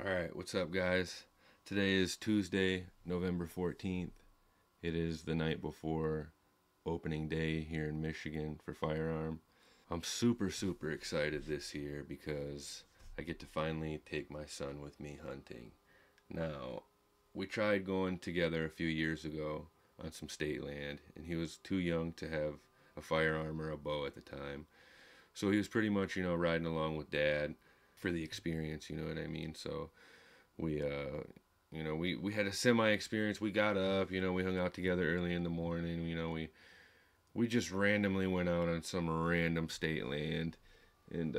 Alright, what's up, guys? Today is Tuesday, November 14th. It is the night before opening day here in Michigan for Firearm. I'm super excited this year because I get to finally take my son with me hunting. Now, we tried going together a few years ago on some state land, and he was too young to have a firearm or a bow at the time. So he was pretty much, riding along with dad for the experience, you know what I mean? So we we had a semi experience. We got up, we hung out together early in the morning. We just randomly went out on some random state land and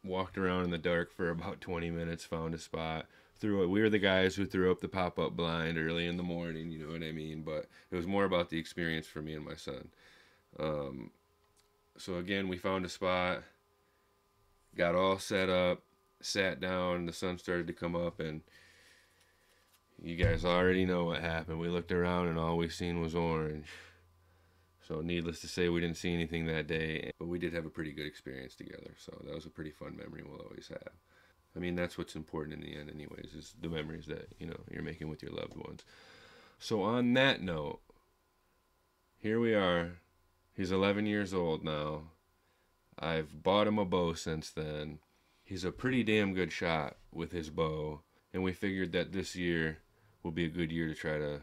walked around in the dark for about 20 minutes, found a spot. We were the guys who threw up the pop-up blind early in the morning, you know what I mean? But it was more about the experience for me and my son. So again, we found a spot, got all set up, sat down, the sun started to come up, and you guys already know what happened. We looked around and all we seen was orange. So needless to say, we didn't see anything that day, but we did have a pretty good experience together. So that was a pretty fun memory we'll always have. I mean, that's what's important in the end anyways, is the memories that, you're making with your loved ones. So on that note, here we are. He's 11 years old now. I've bought him a bow since then. He's a pretty damn good shot with his bow, and we figured that this year will be a good year to try to,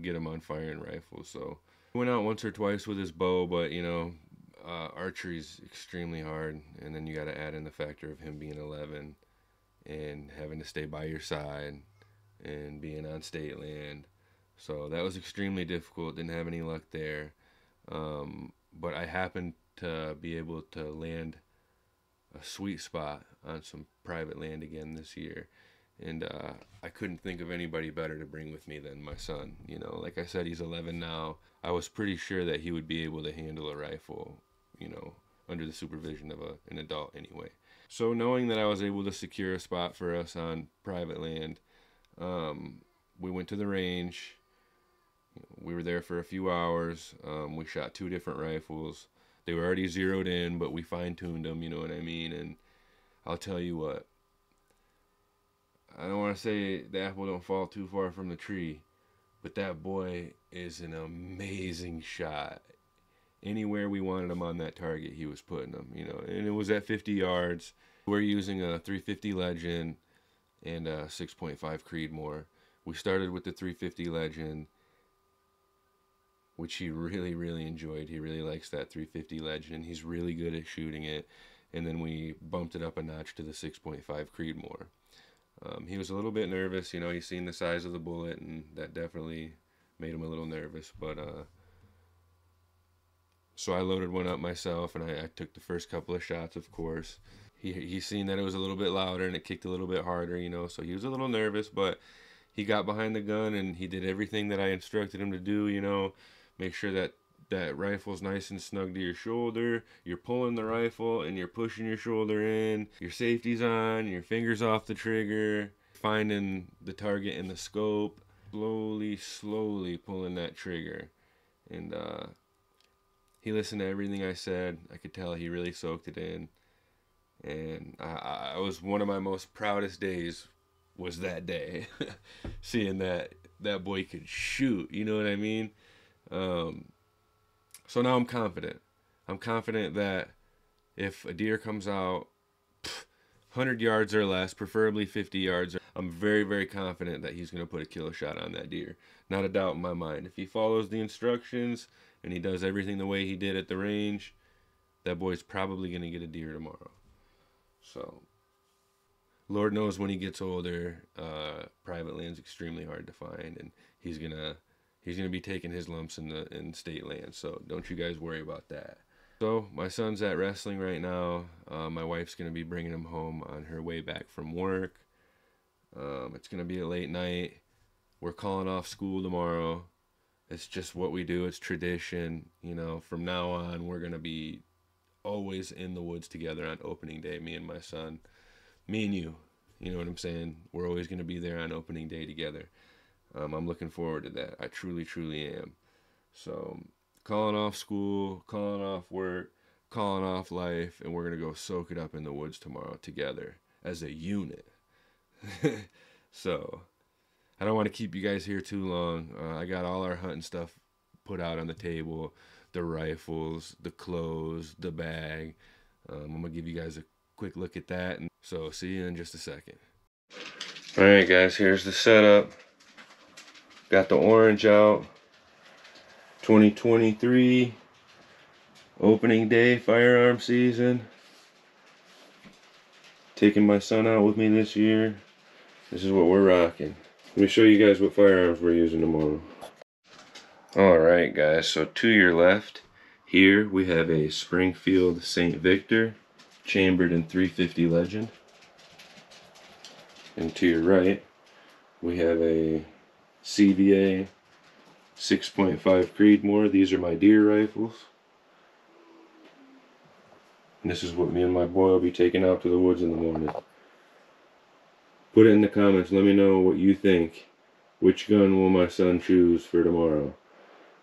get him on firing rifles. So we went out once or twice with his bow, but archery's extremely hard, and then you got to add in the factor of him being 11 and having to stay by your side and being on state land. So that was extremely difficult. Didn't have any luck there, but I happened to be able to land a sweet spot on some private land again this year. And I couldn't think of anybody better to bring with me than my son. Like I said, he's 11 now. I was pretty sure that he would be able to handle a rifle, under the supervision of an adult anyway. So knowing that I was able to secure a spot for us on private land, we went to the range. We were there for a few hours. We shot 2 different rifles. They were already zeroed in, but we fine-tuned them, you know what I mean? And I'll tell you what, I don't want to say the apple don't fall too far from the tree, but that boy is an amazing shot. Anywhere we wanted him on that target, he was putting them, and it was at 50 yards. We're using a 350 Legend and a 6.5 Creedmoor. We started with the 350 Legend, which he really enjoyed. He really likes that 350 Legend. He's really good at shooting it. And then we bumped it up a notch to the 6.5 Creedmoor. He was a little bit nervous. He's seen the size of the bullet, and that definitely made him a little nervous. But so I loaded one up myself, and I took the first couple of shots, of course. He seen that it was a little bit louder, and it kicked a little bit harder, so he was a little nervous, but he got behind the gun, and he did everything that I instructed him to do, Make sure that that rifle's nice and snug to your shoulder. You're pulling the rifle and you're pushing your shoulder in. Your safety's on, your fingers off the trigger. Finding the target in the scope. Slowly pulling that trigger. And he listened to everything I said. I could tell he really soaked it in. And I was one of my most proudest days was that day. Seeing that boy could shoot, you know what I mean? So now I'm confident. I'm confident that if a deer comes out 100 yards or less, preferably 50 yards, I'm very confident that he's going to put a killer shot on that deer. Not a doubt in my mind. If he follows the instructions and he does everything the way he did at the range, that boy's probably going to get a deer tomorrow. So, Lord knows when he gets older, private land's extremely hard to find, and he's gonna be taking his lumps in state land. So don't you guys worry about that. So my son's at wrestling right now. My wife's gonna be bringing him home on her way back from work. It's gonna be a late night. We're calling off school tomorrow. It's just what we do. It's tradition. From now on, we're gonna be always in the woods together on opening day. Me and my son, me and you. You know what I'm saying? We're always gonna be there on opening day together. I'm looking forward to that. I truly am. So, calling off school, calling off work, calling off life, and we're going to go soak it up in the woods tomorrow together. as a unit. So I don't want to keep you guys here too long. I got all our hunting stuff put out on the table, the rifles, the clothes, the bag. I'm gonna give you guys a quick look at that, and so see you in just a second. All right, guys, here's the setup. Got the orange out. 2023 opening day firearm season. Taking my son out with me this year. This is what we're rocking. Let me show you guys what firearms we're using tomorrow. Alright guys, so to your left, here we have a Springfield St. Victor, chambered in 350 Legend. And to your right, we have a CVA 6.5 Creedmoor. These are my deer rifles. And this is what me and my boy will be taking out to the woods in the morning. Put it in the comments, let me know what you think. Which gun will my son choose for tomorrow?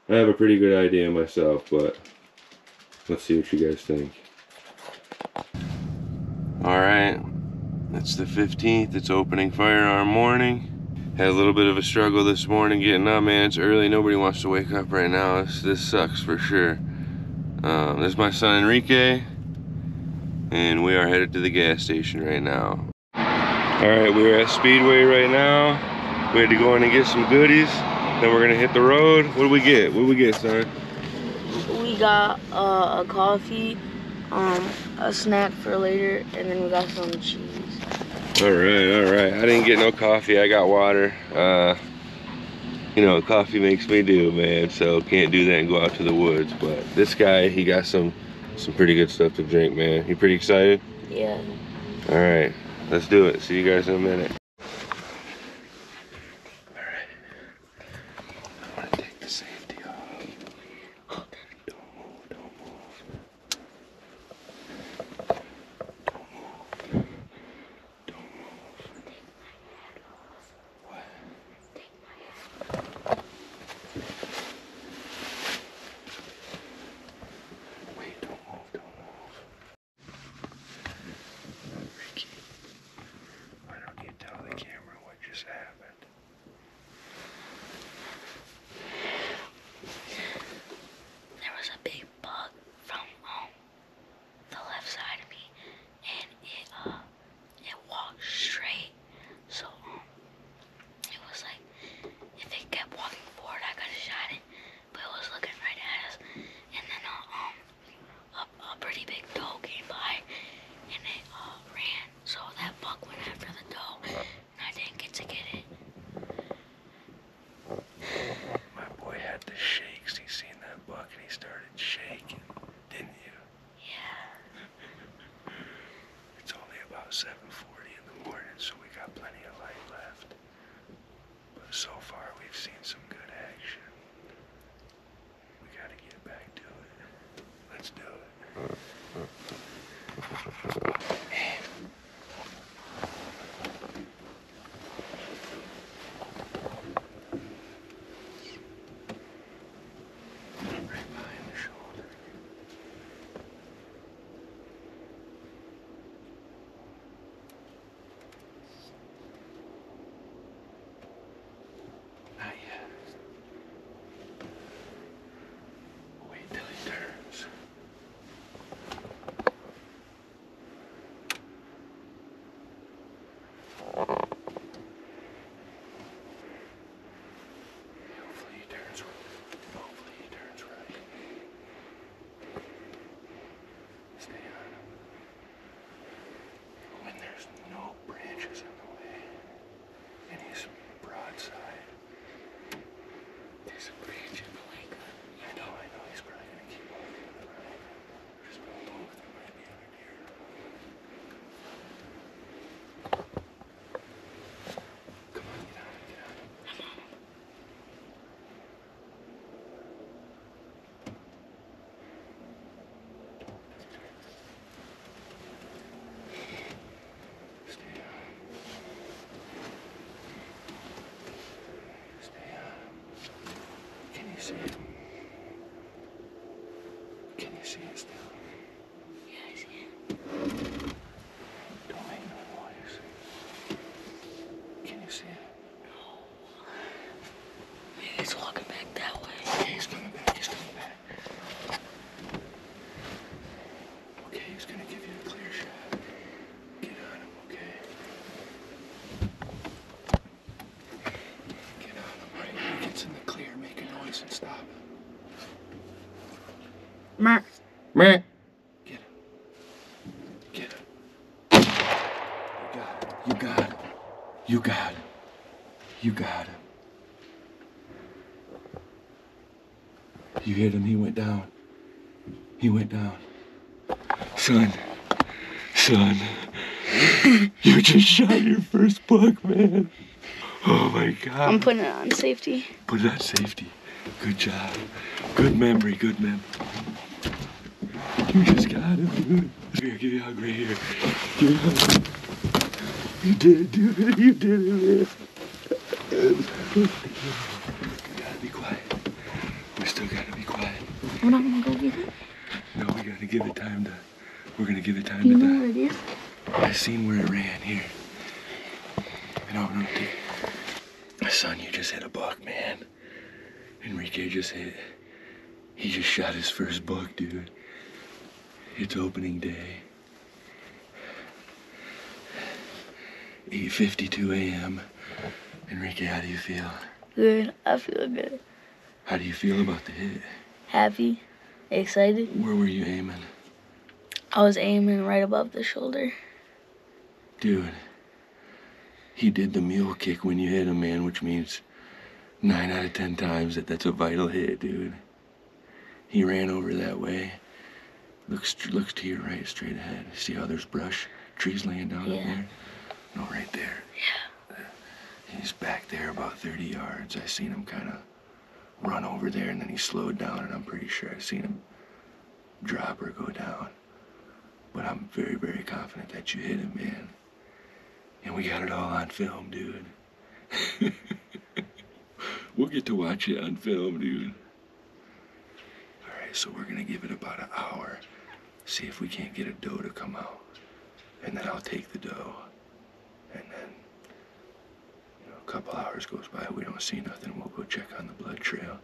I have a pretty good idea myself, but let's see what you guys think. Alright, it's the 15th, it's opening firearm morning. Had a little bit of a struggle this morning getting up, man. It's early, nobody wants to wake up right now. This sucks for sure. This is my son Enrique, and we are headed to the gas station right now. Alright, we're at Speedway right now. We had to go in and get some goodies. Then we're gonna hit the road. What do we get? What do we get, son? We got a coffee, a snack for later, and then we got some cheese. Alright. I didn't get no coffee, I got water. You know, coffee makes me do, man, so can't do that and go out to the woods. But this guy, he got some pretty good stuff to drink, man. You pretty excited? Yeah. Alright, let's do it. See you guys in a minute. So far, we've seen some good action. We gotta get back to it. Let's do it. Right behind the shoulder. Not yet. Wait till he turns. Hopefully he turns right. Stay on him. When there's no branches in the way and he's broadside. There's a branch in the way. I know, he's probably gonna keep walking to the right. Just don't move, there might be other deer. Come on, get on him. Stay on. Stay on. Can you see it? Can you see it still? Yeah, I see it. Don't make no noise. Mer. Meh. Get him. Get him. You got him. You got him. You got him. You hit him, he went down. He went down. Son. Son. You just shot your first buck, man. Oh my God. I'm putting it on safety. Put it on safety. Good job. Good memory, good memory. You just got it, dude. Here, give you a hug right here. Give you a hug. You did it, dude. You did it, man. You gotta be quiet. We still gotta be quiet. We're not gonna go get it? No, we gotta give it time to. We're gonna give it time Do you to know die. where it is? I seen where it ran here. I don't know, dude. Son, you just hit a buck, man. Enrique just hit. He just shot his first buck, dude. It's opening day. 8:52 a.m. Enrique, how do you feel? Good. I feel good. How do you feel about the hit? Happy. Excited. Where were you aiming? I was aiming right above the shoulder. Dude, he did the mule kick when you hit him, man, which means 9 out of 10 times that's a vital hit, dude. He ran over that way. Looks to your right, straight ahead. See how there's brush, trees laying down up there? No, right there. Yeah. He's back there about 30 yards. I seen him kind of run over there, and then he slowed down, and I'm pretty sure I seen him drop or go down. But I'm very, very confident that you hit him, man. And we got it all on film, dude. We'll get to watch it on film, dude. All right, so we're gonna give it about an hour. See if we can't get a doe to come out. And then I'll take the doe. And then, you know, a couple hours goes by, we don't see nothing, we'll go check on the blood trail.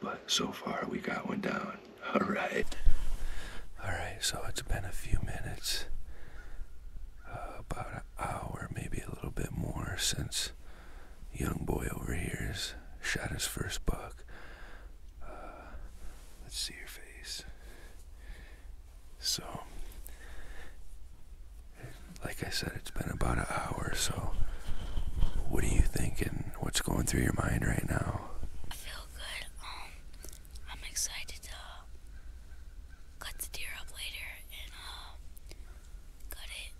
But so far, we got one down. All right. All right, so it's been a few minutes. About an hour, maybe a little bit more, since young boy over here has shot his first buck. Let's see your face. So, like I said, it's been about an hour, so what are you thinking? What's going through your mind right now? I feel good. I'm excited to cut the deer up later and cut it.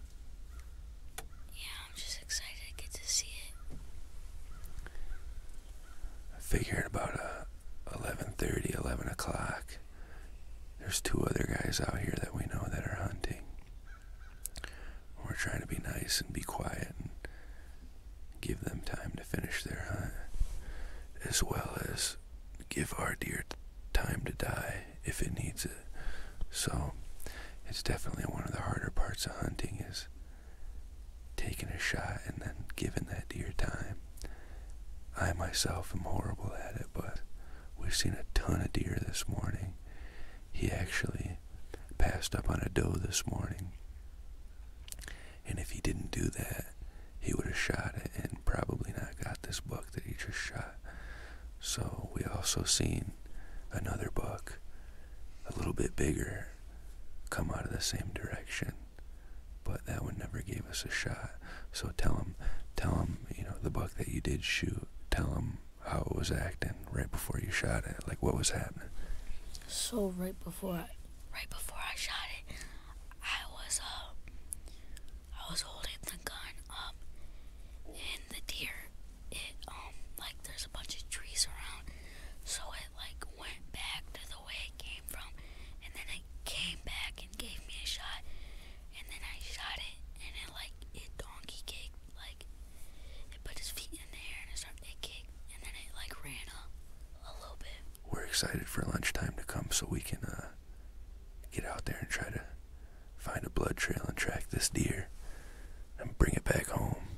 Yeah, I'm just excited to get to see it. I figured about 11:30, 11 o'clock. There's 2 other guys out here that we know that are hunting. We're trying to be nice and be quiet and give them time to finish their hunt, as well as give our deer time to die if it needs it. So it's definitely one of the harder parts of hunting, is taking a shot and then giving that deer time. I myself am horrible at it, but we've seen a ton of deer this morning. He actually passed up on a doe this morning, and if he didn't do that, he would have shot it and probably not got this buck that he just shot. So we also seen another buck, a little bit bigger, come out of the same direction, but that one never gave us a shot. So tell him, you know, the buck that you did shoot, tell him how it was acting right before you shot it, like what was happening. So right before I shot it, I was holding the gun up, and the deer, it like there's a bunch of trees around, so it like went back to the way it came from, and then it came back and gave me a shot, and then I shot it, and it donkey kicked, like it put his feet in the air and it kicked, and then it like ran up a little bit. We're excited for lunchtime to come so we can get out there and try to find a blood trail and track this deer and bring it back home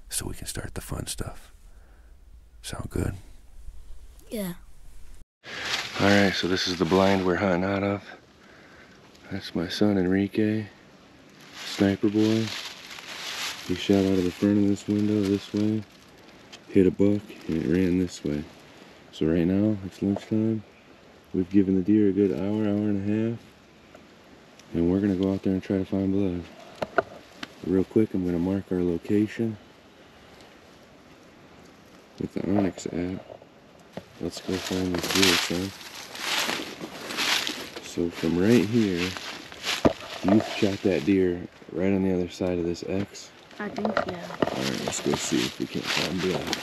so we can start the fun stuff. Sound good? Yeah. Alright, so this is the blind we're hunting out of. That's my son Enrique, sniper boy. He shot out of the front of this window this way, hit a buck, and it ran this way. So right now, it's lunchtime. We've given the deer a good hour, hour and a half. And we're gonna go out there and try to find blood. Real quick, I'm gonna mark our location with the onX app. Let's go find this deer, son. So from right here, you shot that deer right on the other side of this X. I think, yeah. Alright, let's go see if we can't find blood.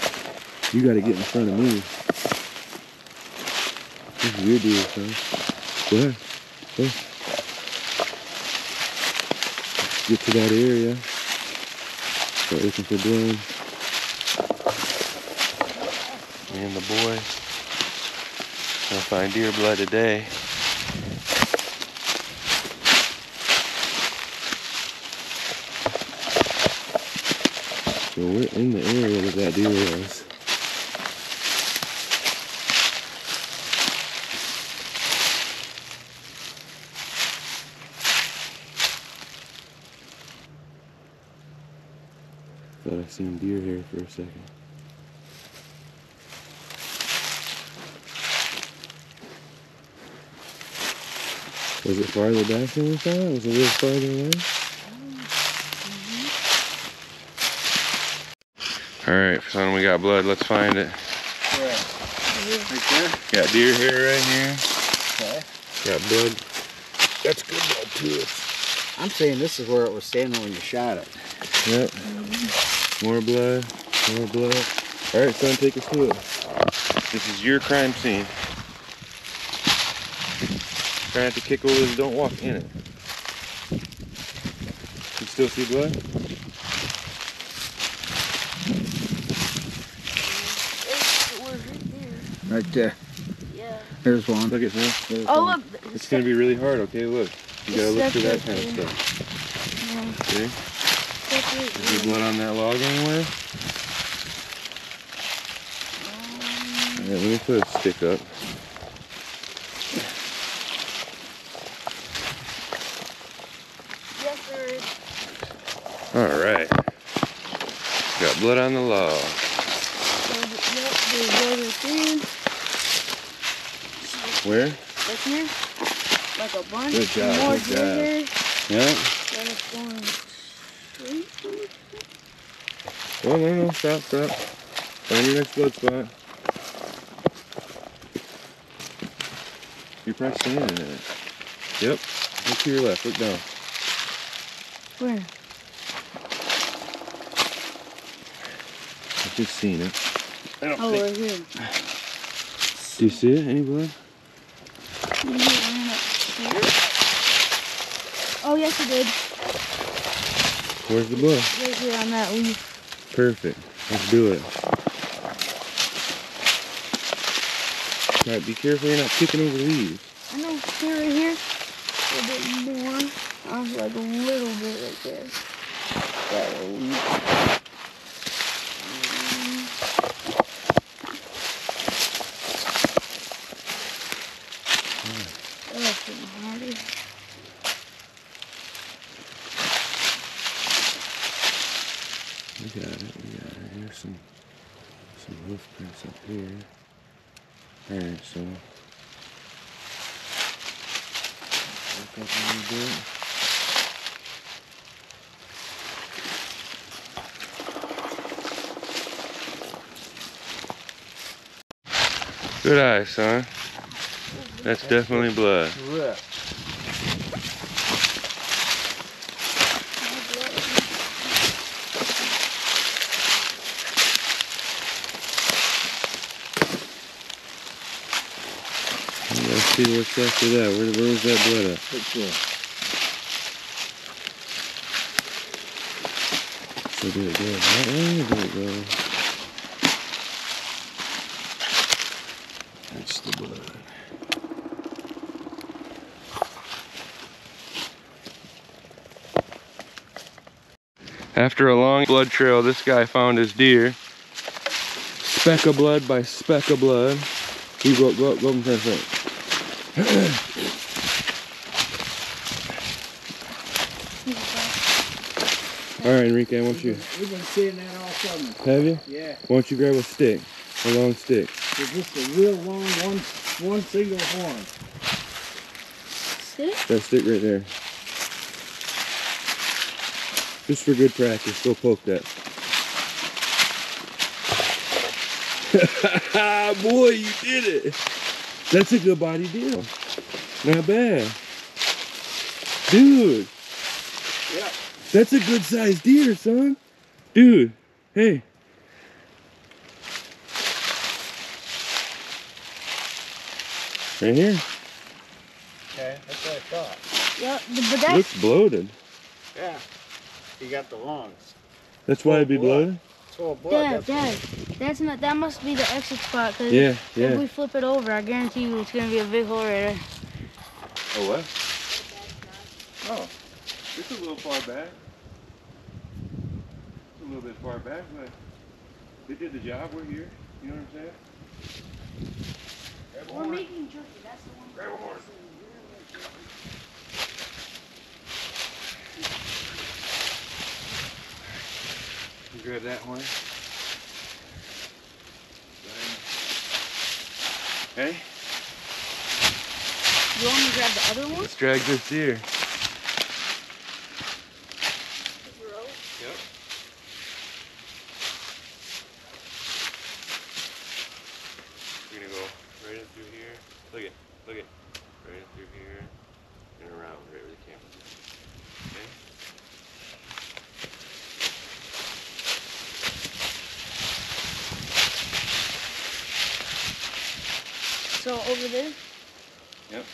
You gotta get in front of me. This is your deer, son. Go ahead. Go. Get to that area. Start looking for blood. Me and the boy gonna find deer blood today. So we're in the area that deer was. Thought I seen deer here for a second. Was it farther back than we thought? Was it a little farther away? Alright, son, we got blood. Let's find it. Where? Right there? Got deer hair right here. Okay. Got blood. That's good blood too. I'm saying this is where it was standing when you shot it. Yep. More blood. More blood. Alright, son, take us to it. This is your crime scene. Try not to kick over this, don't walk in it. You still see blood? Right there. Yeah. There's one. Look at this. There's Oh, one. look. It's gonna be really hard, okay? Look. You gotta look for that kind of stuff. See? Is there blood on that log anywhere? Alright, let me put a stick up. Yes, there is. Alright. Got blood on the log. Yep, there's blood right there. Where? Right here. Like a bunch. Good job, More good job. deer. Yeah? Then it's going straight. Oh, no, stop. Find your next blood spot. You're probably standing in it. Yep. Look to your left. Look down. Where? I've just seen it. I don't Oh, think. right here. Do you see it? Any blood? Maybe it ran up here. Oh, yes, it did. Where's the blood? Right here on that leaf. Perfect. Let's do it. Alright, be careful you're not kicking over leaves. I know, here, right here. A bit more. Like a little bit right there. That leaf. That's pretty hardy. We got it. Here's some hoof prints up here. Alright, so look up a little bit. Good eye, son. That's definitely blood. Rip. Let's see what's after that. Where was that blood at? Right there. So did it go that way or did it go? That's the blood. After a long blood trail, this guy found his deer. Speck of blood by speck of blood. You go up and press it. Alright, Enrique, I want you. We've been seeing that all summer. Have you? Yeah. Why don't you grab a stick? A long stick. Is this a real long one? One single horn. Stick? That stick right there. Just for good practice, go poke that. Boy, you did it. That's a good body deal. Not bad. Dude. Yeah. That's a good sized deer, son. Dude, hey. Right here. Okay, that's what I thought. Yeah, but that's Looks bloated. Yeah. You got the lungs. That's why it'd be bloated? It's full of blood. Dad. That's not. That must be the exit spot. Cause Yeah, if yeah. we flip it over, I guarantee you it's gonna be a big hole right there. Oh, what? Oh, it's a little far back. It's a little bit far back, but they did the job. We're here. You know what I'm saying? Grab a We're horn. making jerky. That's the one. Grab a horn. You grab that horn. Hey, You want me to grab the other one? let's drag this deer. Yep. We're gonna go right in through here. Look it. Right in through here and around right where the camera's at. Okay? So over there. Yep.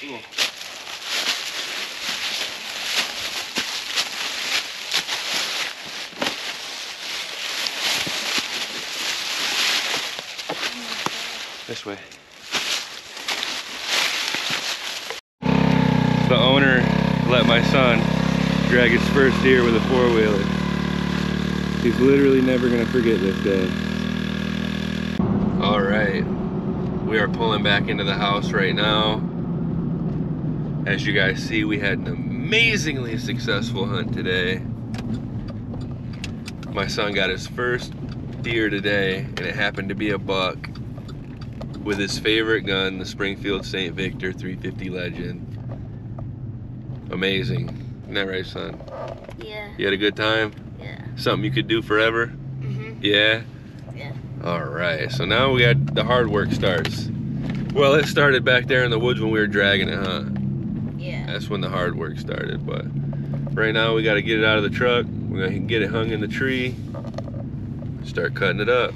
Cool. This way. The owner let my son drag his first deer with a four-wheeler. He's literally never gonna forget this day. All right, we are pulling back into the house right now. As you guys see, we had an amazingly successful hunt today. My son got his first deer today, and it happened to be a buck with his favorite gun, the Springfield St. Victor 350 Legend. Amazing. Isn't that right, son? Yeah. You had a good time? Yeah. Something you could do forever? Mhm. Yeah? Yeah. Alright, so now we got the hard work starts. Well, it started back there in the woods when we were dragging it, huh? Yeah. That's when the hard work started, but right now we got to get it out of the truck. We're going to get it hung in the tree, start cutting it up.